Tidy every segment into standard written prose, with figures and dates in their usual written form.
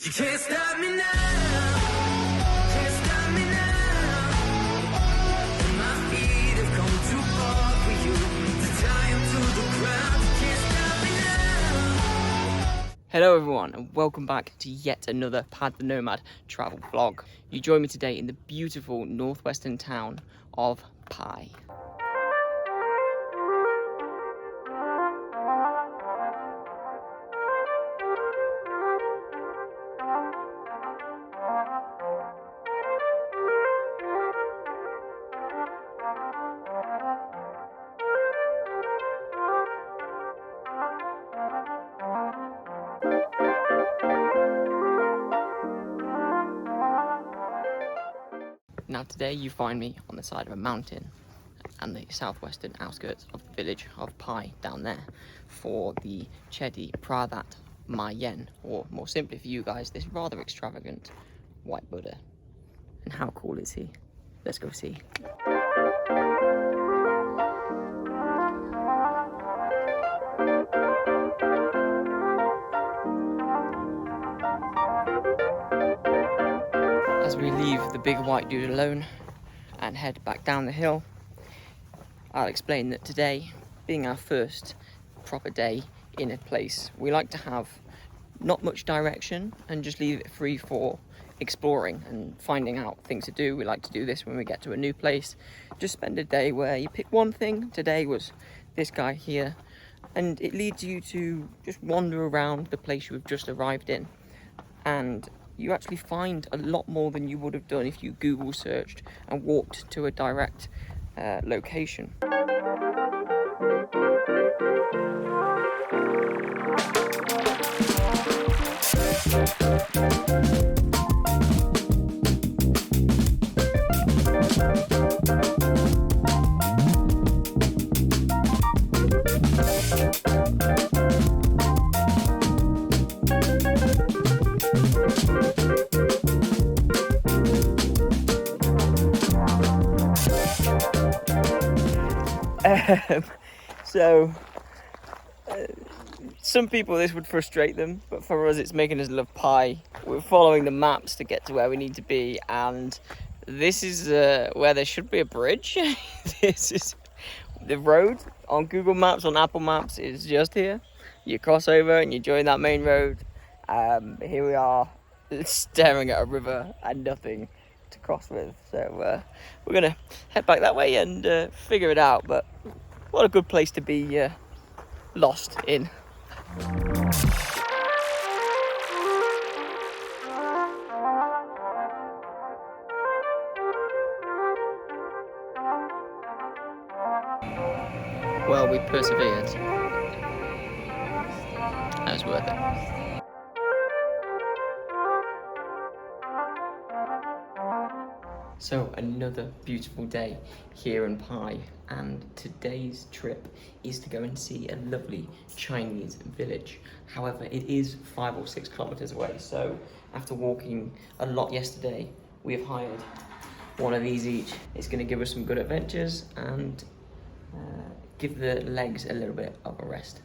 You can't stop me now. Can't stop me now. My feet have come too far for you to tie 'em to the ground. You can't stop me now. Hello everyone and welcome back to yet another Pad the Nomad travel vlog. You join me today in the beautiful northwestern town of Pai. Now today you find me on the side of a mountain and the southwestern outskirts of the village of Pai down there for the Chedi Pradat Mae Yen, or more simply for you guys, this rather extravagant white Buddha. And how cool is he? Let's go see. As we leave the big white dude alone and head back down the hill, I'll explain that today, being our first proper day in a place, we like to have not much direction and just leave it free for exploring and finding out things to do. We like to do this when we get to a new place. Just spend a day where you pick one thing. Today was this guy here, and it leads you to just wander around the place you have just arrived in. And you actually find a lot more than you would have done if you Google searched and walked to a direct location. Some people this would frustrate them, but for us it's making us love Pai. We're following the maps to get to where we need to be, and this is where there should be a bridge. This is the road on Google Maps, on Apple Maps, is just here. You cross over and you join that main road. Here we are staring at a river and nothing to cross with, so we're gonna head back that way and figure it out. But what a good place to be lost in. Well, we persevered. That was worth it. So another beautiful day here in Pai, and today's trip is to go and see a lovely Chinese village. However, it is 5 or 6 kilometers away, so after walking a lot yesterday, we have hired one of these each. It's going to give us some good adventures and give the legs a little bit of a rest.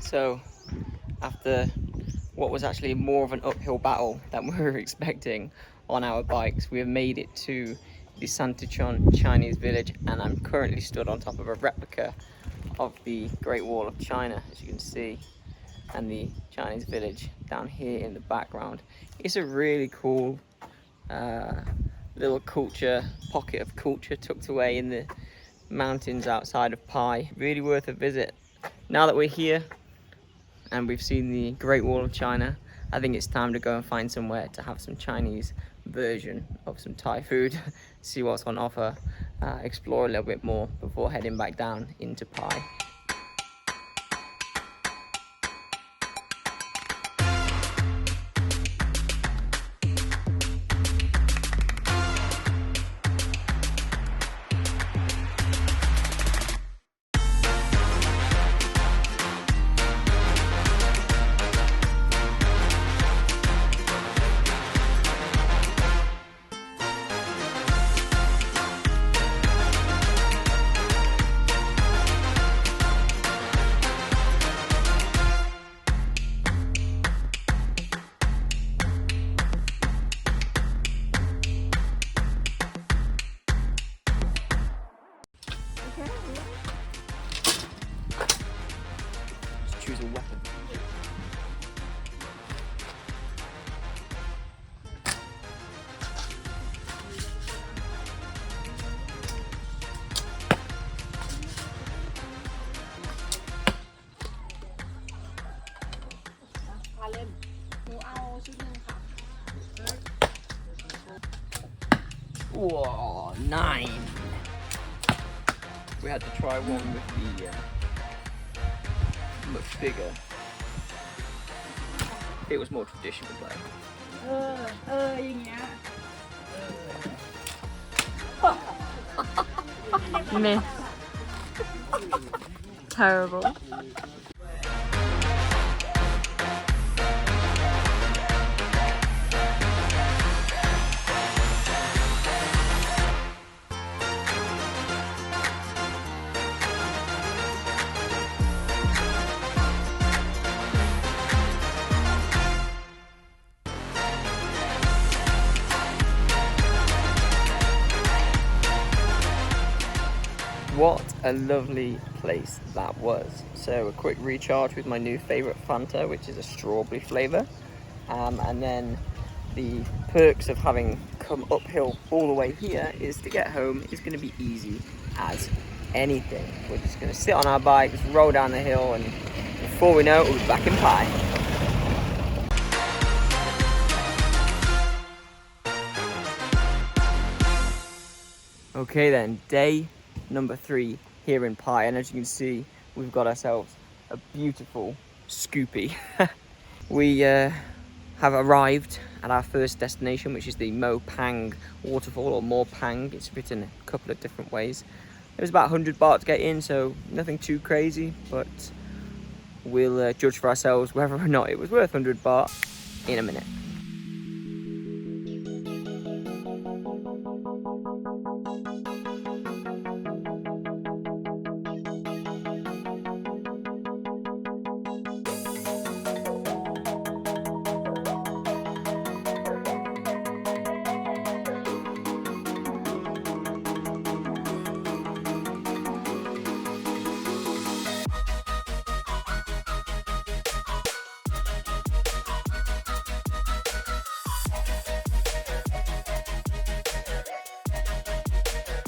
So after what was actually more of an uphill battle than we were expecting on our bikes, we have made it to the Santichon Chinese village, and I'm currently stood on top of a replica of the Great Wall of China, as you can see, and the Chinese village down here in the background. It's a really cool little pocket of culture tucked away in the mountains outside of Pai. Really worth a visit. Now that we're here and we've seen the Great Wall of China, I think it's time to go and find somewhere to have some Chinese version of some Thai food, see what's on offer, explore a little bit more before heading back down into Pai. Choose a weapon. Whoa, 9. We had to try one with the much bigger. It was more traditional play. Miss. Terrible. What a lovely place that was. So a quick recharge with my new favourite Fanta, which is a strawberry flavour. And then the perks of having come uphill all the way here is to get home is going to be easy as anything. We're just going to sit on our bikes, roll down the hill, and before we know it, we'll be back in Pai. Okay then, day number 3 here in Pai, and as you can see, we've got ourselves a beautiful scoopy. We have arrived at our first destination, which is the Mo Pang waterfall, or Mo Pang. It's written a couple of different ways. It was about 100 baht to get in, so nothing too crazy, but we'll judge for ourselves whether or not it was worth 100 baht in a minute.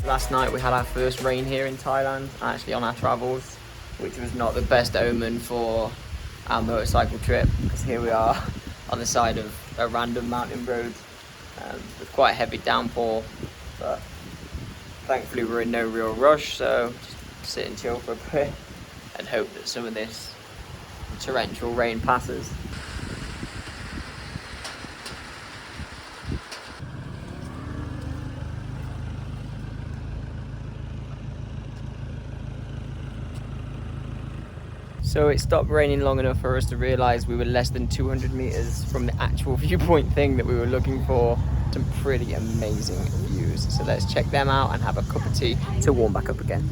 Last night we had our first rain here in Thailand, actually on our travels, which was not the best omen for our motorcycle trip, because here we are on the side of a random mountain road with quite a heavy downpour, but thankfully we're in no real rush, so just sit and chill for a bit and hope that some of this torrential rain passes. So it stopped raining long enough for us to realise we were less than 200 meters from the actual viewpoint thing that we were looking for. Some pretty amazing views. So let's check them out and have a cup of tea to warm back up again.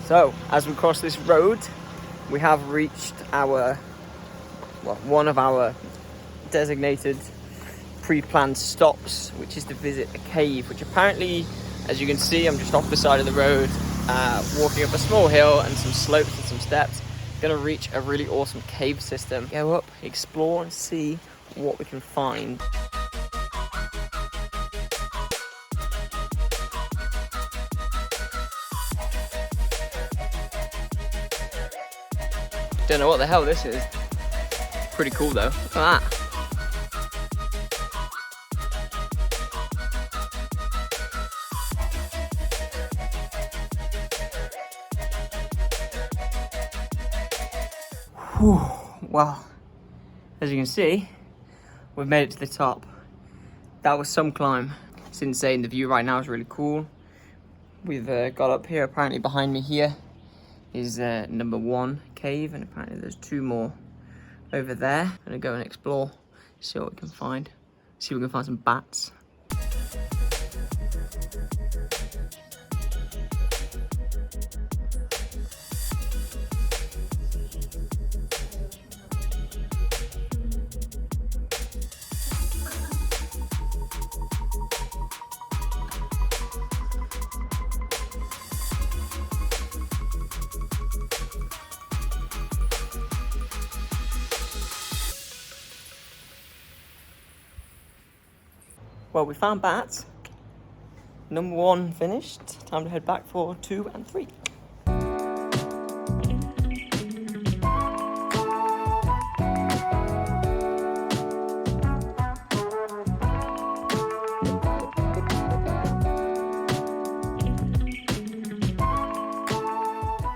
So as we cross this road, we have reached our, well, one of our designated pre-planned stops, which is to visit a cave, which apparently, as you can see, I'm just off the side of the road, walking up a small hill and some slopes and some steps. Gonna reach a really awesome cave system. Go up, explore and see what we can find. Don't know what the hell this is. Pretty cool though. Look at that. Whew. Well, as you can see, we've made it to the top. That was some climb. It's insane. The view right now is really cool. We've got up here. Apparently behind me here is number 1 cave, and apparently there's 2 more over there. I'm gonna go and explore, see what we can find. See if we can find some bats. Well, we found bats. Number 1 finished. Time to head back for 2 and 3.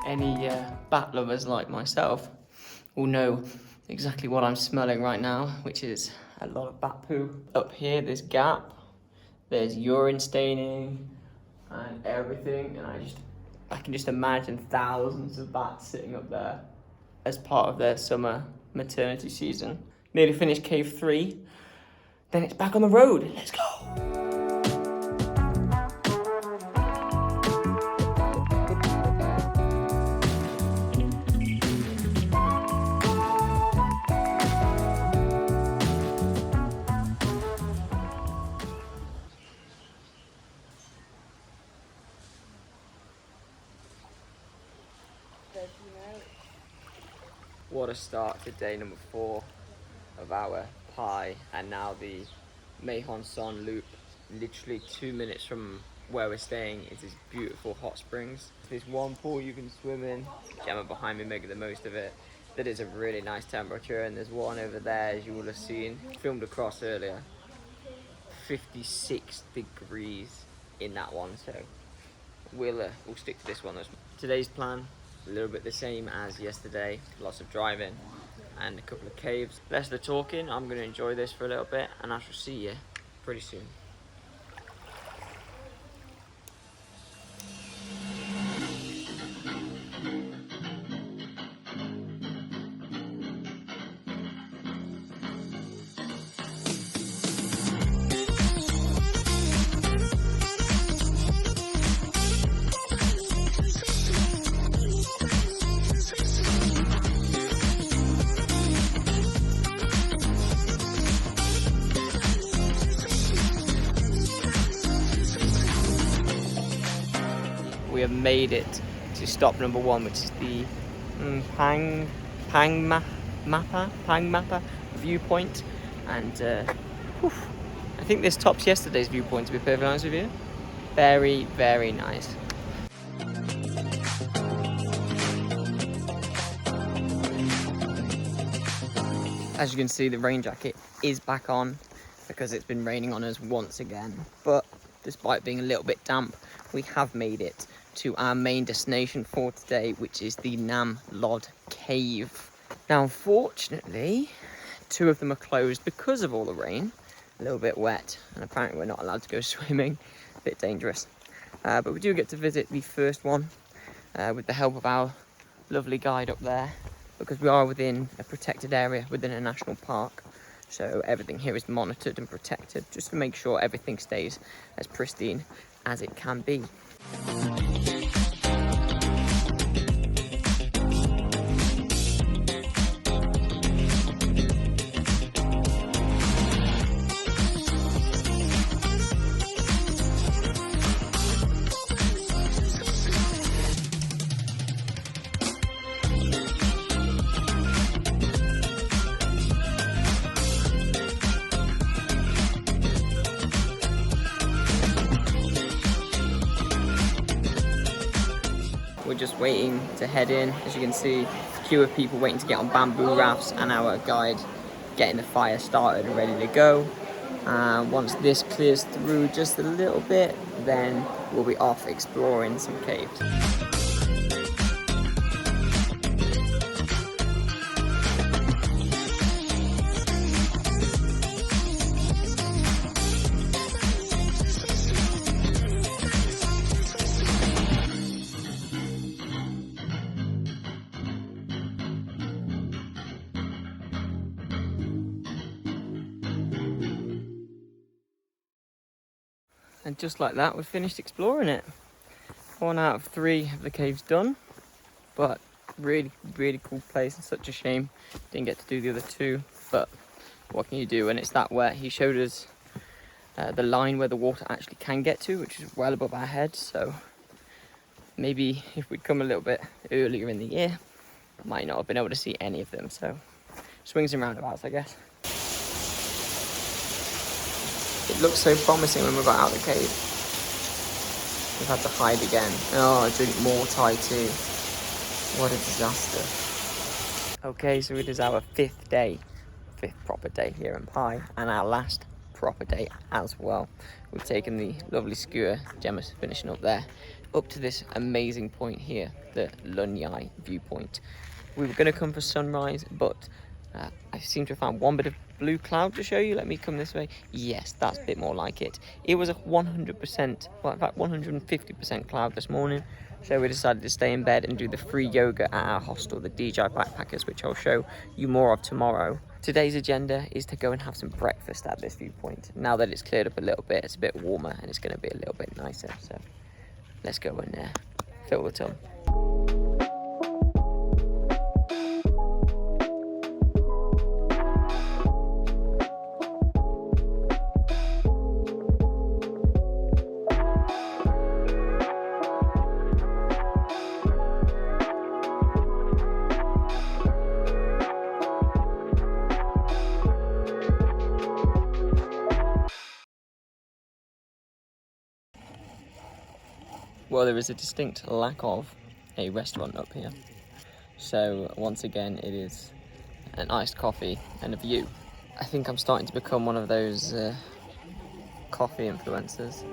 Any bat lovers like myself will know exactly what I'm smelling right now, which is a lot of bat poo. Up here, there's gap, there's urine staining and everything, and I can just imagine thousands of bats sitting up there as part of their summer maternity season. Nearly finished cave 3, then it's back on the road. Let's go. What a start to day number 4 of our pie, and now the Mae Hong Son loop. Literally 2 minutes from where we're staying is this beautiful hot springs. There's one pool you can swim in. Gemma behind me making the most of it. That is a really nice temperature, and there's one over there, as you will have seen, filmed across earlier. 56 degrees in that one, so we'll stick to this one. Today's plan, a little bit the same as yesterday. Lots of driving and a couple of caves. Less of the talking. I'm going to enjoy this for a little bit, and I shall see you pretty soon. We have made it to stop number 1, which is the Pang Mappa viewpoint, and I think this tops yesterday's viewpoint, to be perfectly honest with you. Very, very nice. As you can see, the rain jacket is back on because it's been raining on us once again, but despite being a little bit damp, we have made it to our main destination for today, which is the Nam Lod Cave. Now, unfortunately, 2 of them are closed because of all the rain. A little bit wet, and apparently we're not allowed to go swimming. A bit dangerous. But we do get to visit the first one with the help of our lovely guide up there, because we are within a protected area within a national park. So everything here is monitored and protected, just to make sure everything stays as pristine as it can be. we're just waiting to head in. As you can see, queue of people waiting to get on bamboo rafts, and our guide getting the fire started and ready to go. Once this clears through just a little bit, then we'll be off exploring some caves. And just like that, we've finished exploring it. 1 out of 3 of the caves done, but really, really cool place, and such a shame didn't get to do the other 2, but what can you do when it's that wet? He showed us the line where the water actually can get to, which is well above our heads, so maybe if we'd come a little bit earlier in the year, might not have been able to see any of them, so swings and roundabouts, I guess. It looked so promising when we got out of the cave. We've had to hide again. Oh, I drink more Thai tea. What a disaster. Okay, so it is our 5th day, 5th proper day here in Pai, and our last proper day as well. We've taken the lovely skewer, Gemma's finishing up there, up to this amazing point here, the Lun Yai viewpoint. We were going to come for sunrise, but I seem to have found one bit of blue cloud to show you. Let me come this way. Yes, that's a bit more like it. It was a 100%, well in fact 150% cloud this morning, so we decided to stay in bed and do the free yoga at our hostel, the DJI Backpackers, which I'll show you more of tomorrow. Today's agenda is to go and have some breakfast at this viewpoint. Now that it's cleared up a little bit, it's a bit warmer and it's going to be a little bit nicer, so let's go in there, fill the tub. Well, there is a distinct lack of a restaurant up here. So once again, it is an iced coffee and a view. I think I'm starting to become one of those coffee influencers.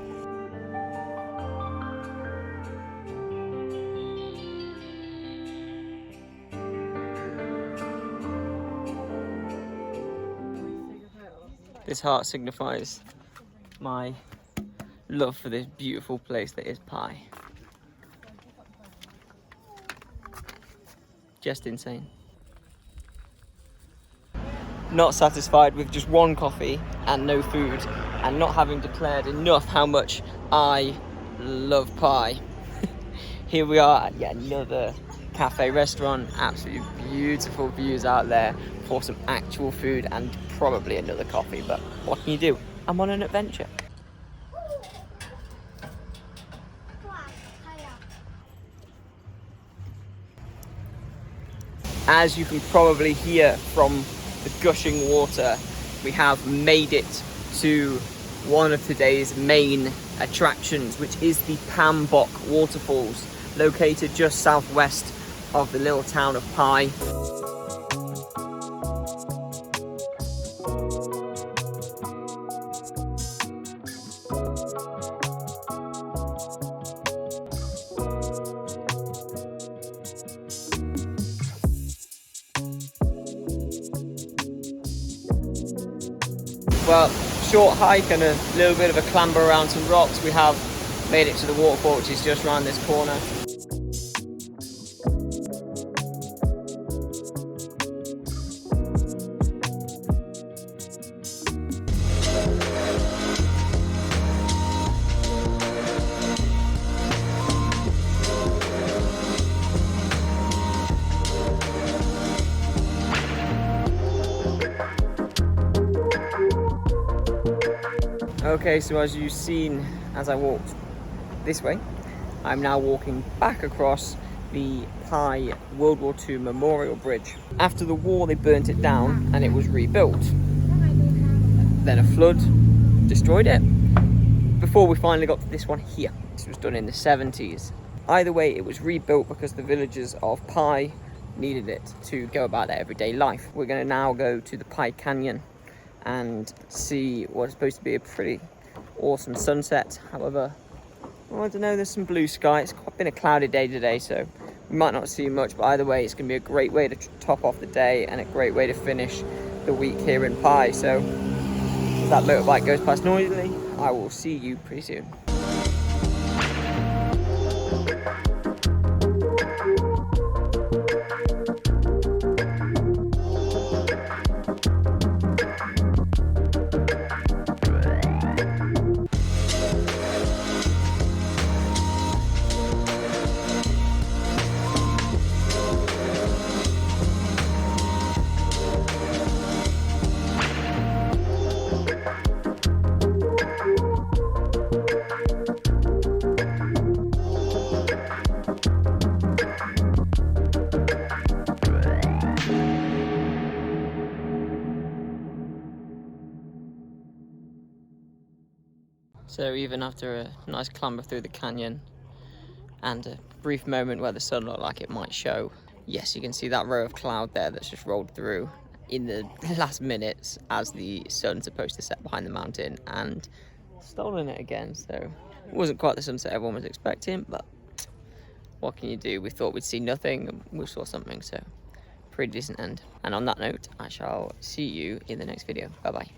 This heart signifies my love for this beautiful place that is Pai. Just insane. Not satisfied with just one coffee and no food, and not having declared enough how much I love Pai. Here we are at yet another cafe restaurant. Absolutely beautiful views out there for some actual food and probably another coffee, but what can you do? I'm on an adventure. As you can probably hear from the gushing water, we have made it to one of today's main attractions, which is the Pambok waterfalls, located just southwest of the little town of Pai. Well, short hike and a little bit of a clamber around some rocks. We have made it to the waterfall, which is just around this corner. Okay, so as you've seen as I walked this way, I'm now walking back across the Pai World War II Memorial Bridge. After the war, they burnt it down and it was rebuilt. Then a flood destroyed it, before we finally got to this one here. This was done in the 70s. Either way, it was rebuilt because the villagers of Pai needed it to go about their everyday life. We're going to now go to the Pai Canyon and see what's supposed to be a pretty awesome sunset. However, well, I don't know, there's some blue sky. It's been a cloudy day today, so we might not see much, but either way, it's going to be a great way to top off the day and a great way to finish the week here in Pai. So if that motorbike goes past noisily, I will see you pretty soon. So even after a nice clamber through the canyon and a brief moment where the sun looked like it might show, yes, you can see that row of cloud there that's just rolled through in the last minutes as the sun's supposed to set behind the mountain, and stolen it again. So it wasn't quite the sunset everyone was expecting, but what can you do? We thought we'd see nothing and we saw something, so pretty decent end. And on that note, I shall see you in the next video. Bye bye.